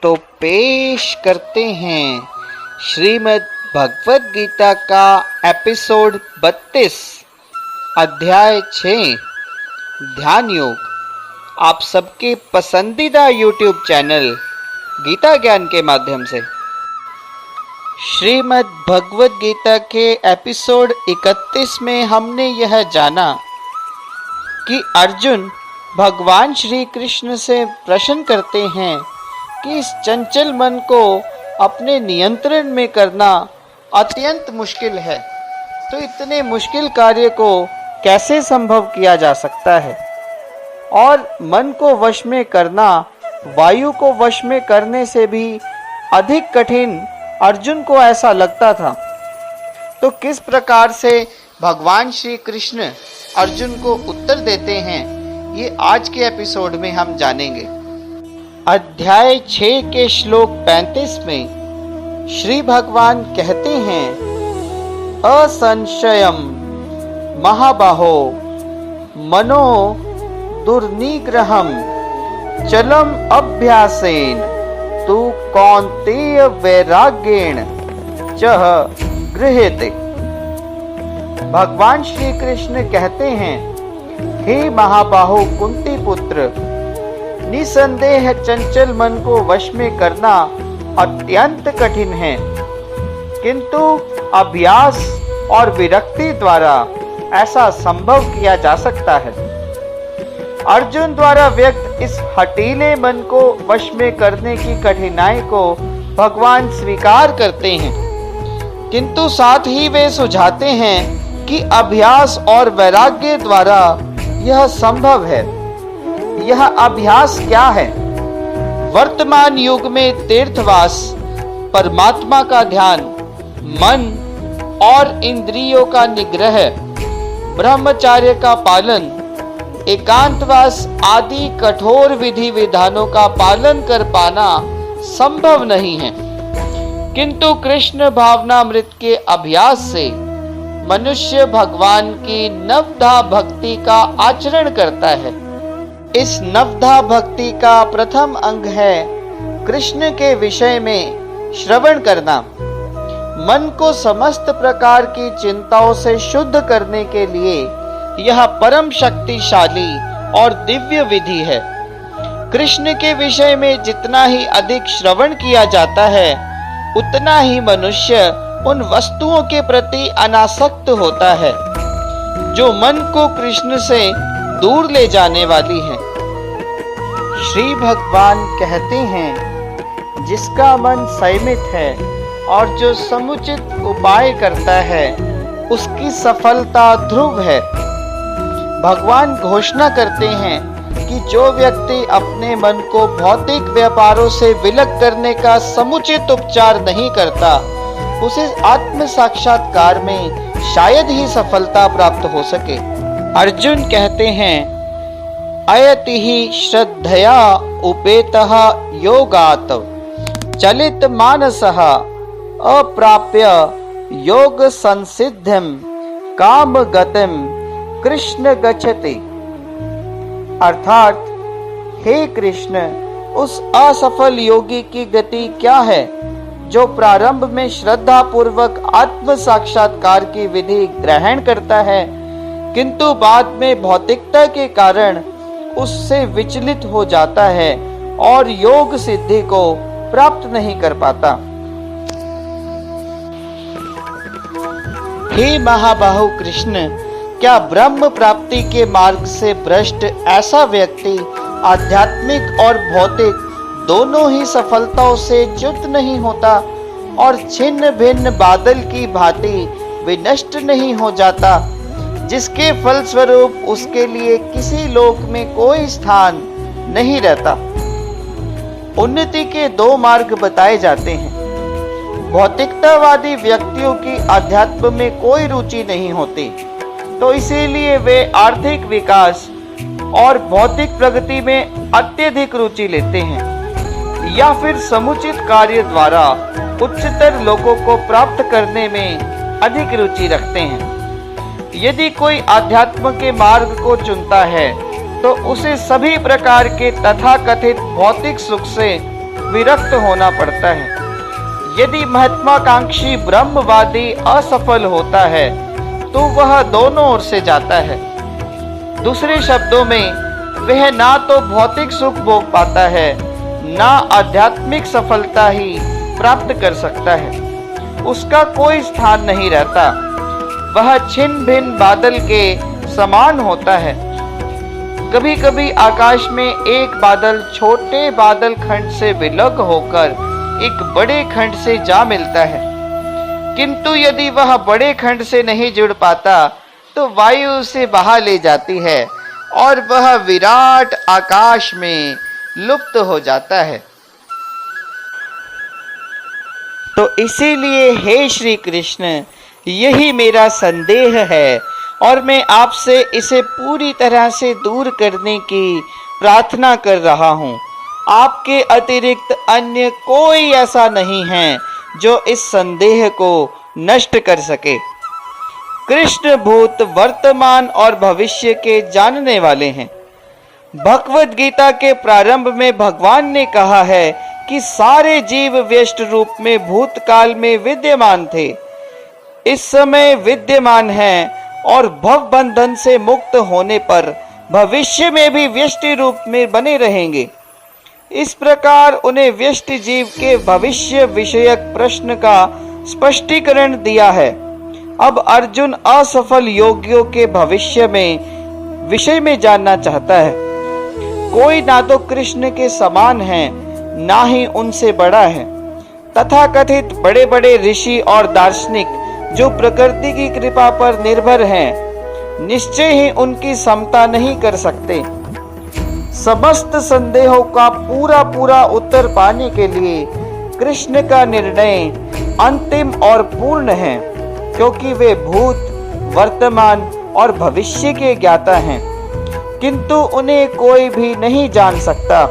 तो पेश करते हैं श्रीमद् भगवद गीता का एपिसोड 32 अध्याय 6 ध्यान योग। आप सबके पसंदीदा YouTube चैनल गीता ज्ञान के माध्यम से श्रीमद् भगवद गीता के एपिसोड 31 में हमने यह जाना कि अर्जुन भगवान श्री कृष्ण से प्रश्न करते हैं कि इस चंचल मन को अपने नियंत्रण में करना अत्यंत मुश्किल है, तो इतने मुश्किल कार्य को कैसे संभव किया जा सकता है। और मन को वश में करना वायु को वश में करने से भी अधिक कठिन अर्जुन को ऐसा लगता था। तो किस प्रकार से भगवान श्री कृष्ण अर्जुन को उत्तर देते हैं, ये आज के एपिसोड में हम जानेंगे। अध्याय 6 के श्लोक 35 में श्री भगवान कहते हैं, असंशयम महाबाहो मनो दुर्निग्रहम चलम अभ्यासेन तु कौन्तेय वैराग्येण च गृह्यते। भगवान श्री कृष्ण कहते हैं, हे महाबाहो कुंती पुत्र, निसंदेह चंचल मन को वश में करना अत्यंत कठिन है, किंतु अभ्यास और विरक्ति द्वारा ऐसा संभव किया जा सकता है। अर्जुन द्वारा व्यक्त इस हठीले मन को वश में करने की कठिनाई को भगवान स्वीकार करते हैं, किंतु साथ ही वे सुझाते हैं कि अभ्यास और वैराग्य द्वारा यह संभव है। यह अभ्यास क्या है? वर्तमान युग में तीर्थवास, परमात्मा का ध्यान, मन और इंद्रियों का निग्रह, ब्रह्मचर्य का पालन, एकांतवास आदि कठोर विधि विधानों का पालन कर पाना संभव नहीं है, किंतु कृष्ण भावनामृत के अभ्यास से मनुष्य भगवान की नवधा भक्ति का आचरण करता है। इस नवधा भक्ति का प्रथम अंग है कृष्ण के विषय में श्रवण करना। मन को समस्त प्रकार की चिंताओं से शुद्ध करने के लिए यह परम शक्तिशाली और दिव्य विधि है। कृष्ण के विषय में जितना ही अधिक श्रवण किया जाता है, उतना ही मनुष्य उन वस्तुओं के प्रति अनासक्त होता है जो मन को कृष्ण से दूर ले जाने वाली है। श्री भगवान कहते हैं, जिसका मन संयमित है और जो समुचित उपाय करता है, उसकी सफलता ध्रुव है। भगवान घोषणा करते हैं कि जो व्यक्ति अपने मन को भौतिक व्यापारों से विलग करने का समुचित उपचार नहीं करता, उसे आत्म साक्षात्कार में शायद ही सफलता प्राप्त हो सके। अर्जुन कहते हैं, अयति ही श्रद्धया उपेतः योगात् चलित मानसः अप्राप्य योग संसिद्धिं काम गतिं कृष्ण गच्छति। अर्थात, हे कृष्ण, उस असफल योगी की गति क्या है जो प्रारंभ में श्रद्धा पूर्वक आत्म साक्षात्कार की विधि ग्रहण करता है, किंतु बाद में भौतिकता के कारण उससे विचलित हो जाता है और योग सिद्धि को प्राप्त नहीं कर पाता। हे महाबाहु कृष्ण, क्या ब्रह्म प्राप्ति के मार्ग से भ्रष्ट ऐसा व्यक्ति आध्यात्मिक और भौतिक दोनों ही सफलताओं से च्युत नहीं होता और छिन्न भिन्न बादल की भांति विनष्ट नहीं हो जाता, जिसके फलस्वरूप उसके लिए किसी लोक में कोई स्थान नहीं रहता। उन्नति के दो मार्ग बताए जाते हैं। भौतिकतावादी व्यक्तियों की अध्यात्म में कोई रुचि नहीं होती, तो इसीलिए वे आर्थिक विकास और भौतिक प्रगति में अत्यधिक रुचि लेते हैं, या फिर समुचित कार्य द्वारा उच्चतर लोकों को प्राप्त करने में अधिक रुचि रखते हैं। यदि कोई आध्यात्म के मार्ग को चुनता है, तो उसे सभी प्रकार के तथाकथित भौतिक सुख से विरक्त होना पड़ता है। यदि महत्वाकांक्षी ब्रह्मवादी असफल होता है तो वह दोनों ओर से जाता है। दूसरे शब्दों में वह ना तो भौतिक सुख भोग पाता है, ना आध्यात्मिक सफलता ही प्राप्त कर सकता है। उसका कोई स्थान नहीं रहता, वह छिन्न भिन्न बादल के समान होता है। कभी कभी आकाश में एक बादल छोटे बादल खंड से विलग होकर एक बड़े खंड से जा मिलता है, किंतु यदि वह बड़े खंड से नहीं जुड़ पाता तो वायु उसे बहा ले जाती है और वह विराट आकाश में लुप्त हो जाता है। तो इसीलिए हे श्री कृष्ण, यही मेरा संदेह है और मैं आपसे इसे पूरी तरह से दूर करने की प्रार्थना कर रहा हूँ। आपके अतिरिक्त अन्य कोई ऐसा नहीं है जो इस संदेह को नष्ट कर सके। कृष्ण भूत, वर्तमान और भविष्य के जानने वाले हैं। भगवद गीता के प्रारंभ में भगवान ने कहा है कि सारे जीव व्यष्ट रूप में भूतकाल में विद्यमान थे, इस समय विद्यमान हैं और भव बंधन से मुक्त होने पर भविष्य में भी व्यष्टि रूप में बने रहेंगे। इस प्रकार उन्हें व्यष्ट जीव के भविष्य विषयक प्रश्न का स्पष्टीकरण दिया है। अब अर्जुन असफल योगियों के भविष्य में विषय में जानना चाहता है। कोई ना तो कृष्ण के समान है, ना ही उनसे बड़ा है। तथाकथित बड़े बड़े ऋषि और दार्शनिक जो प्रकृति की कृपा पर निर्भर हैं, निश्चय ही उनकी समता नहीं कर सकते। समस्त संदेहों का पूरा उत्तर पाने के लिए कृष्ण का निर्णय अंतिम और पूर्ण है, क्योंकि वे भूत, वर्तमान और भविष्य के ज्ञाता हैं, किंतु उन्हें कोई भी नहीं जान सकता।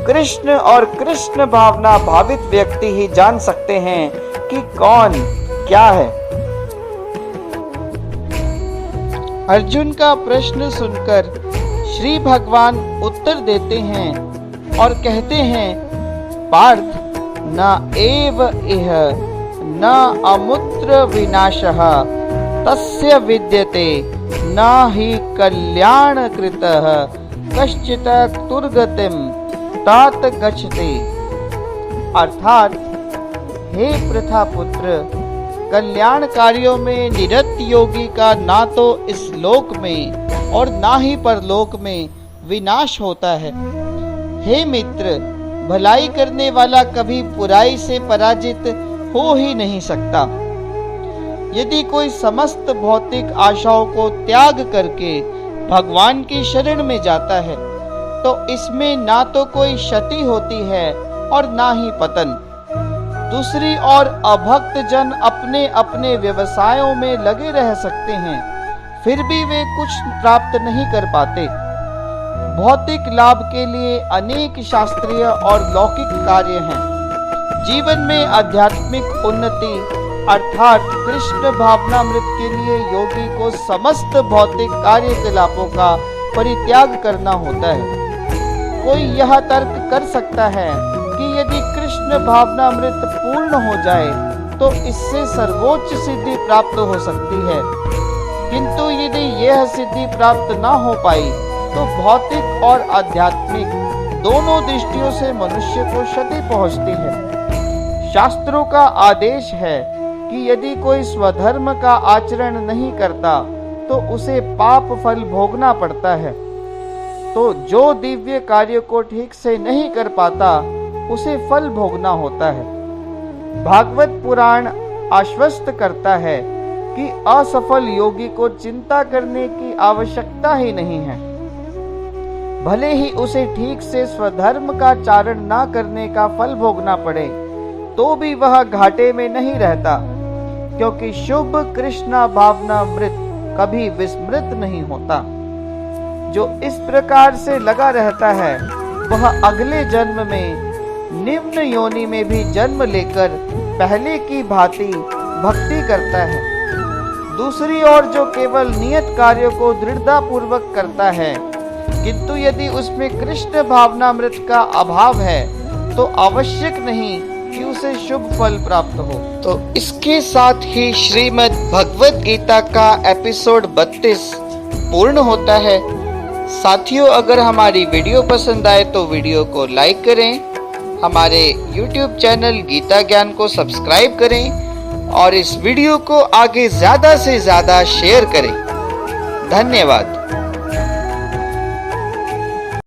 कृष्ण और कृष्ण भावना भावित व्यक्ति ही जान सकते हैं कि कौन क्या है। अर्जुन का प्रश्न सुनकर श्री भगवान उत्तर देते हैं और कहते हैं, पार्थ, न एव इह न अमुत्र विनाशः तस्य विद्यते न हि कल्याण कृतः कश्चित् तुर्गतिम तात गच्छति। अर्थात, हे प्रथा पुत्र, कल्याण कार्यों में निरत योगी का ना तो इस लोक में और ना ही परलोक में विनाश होता है। हे मित्र, भलाई करने वाला कभी बुराई से पराजित हो ही नहीं सकता। यदि कोई समस्त भौतिक आशाओं को त्याग करके भगवान की शरण में जाता है तो इसमें ना तो कोई क्षति होती है और ना ही पतन। दूसरी ओर अभक्त जन अपने अपने व्यवसायों में लगे रह सकते हैं, फिर भी वे कुछ प्राप्त नहीं कर पाते। भौतिक लाभ के लिए अनेक शास्त्रीय और लौकिक कार्य हैं। जीवन में आध्यात्मिक उन्नति अर्थात कृष्ण भावनामृत के लिए योगी को समस्त भौतिक कार्यकलापों का परित्याग करना होता है। कोई यह तर्क कर सकता है कि यदि कृष्ण भावनामृत पूर्ण हो जाए तो इससे सर्वोच्च सिद्धि प्राप्त हो सकती है, किंतु यदि यह सिद्धि प्राप्त न हो पाई तो भौतिक और आध्यात्मिक दोनों दृष्टियों से मनुष्य को क्षति पहुंचती है। शास्त्रों का आदेश है कि यदि कोई स्वधर्म का आचरण नहीं करता तो उसे पाप फल भोगना पड़ता है। तो जो दिव्य कार्य को ठीक से नहीं कर पाता उसे फल भोगना होता है। भागवत पुराण आश्वस्त करता है कि असफल योगी को चिंता करने की आवश्यकता ही नहीं है। भले ही उसे ठीक से स्वधर्म का चारण न करने का फल भोगना पड़े तो भी वह घाटे में नहीं रहता, क्योंकि शुभ कृष्णा भावनामृत कभी विस्मृत नहीं होता। जो इस प्रकार से लगा रहता है वह अगले जन्म में निम्न योनि में भी जन्म लेकर पहले की भांति भक्ति करता है। दूसरी ओर जो केवल नियत कार्य को दृढ़ता पूर्वक करता है, किंतु यदि उसमें कृष्ण भावनामृत का अभाव है तो आवश्यक नहीं कि उसे शुभ फल प्राप्त हो। तो इसके साथ ही श्रीमद् भगवत गीता का एपिसोड 32 पूर्ण होता है। साथियों, अगर हमारी वीडियो पसंद आए तो वीडियो को लाइक करें, हमारे YouTube चैनल गीता ज्ञान को सब्सक्राइब करें और इस वीडियो को आगे ज़्यादा से ज़्यादा शेयर करें। धन्यवाद।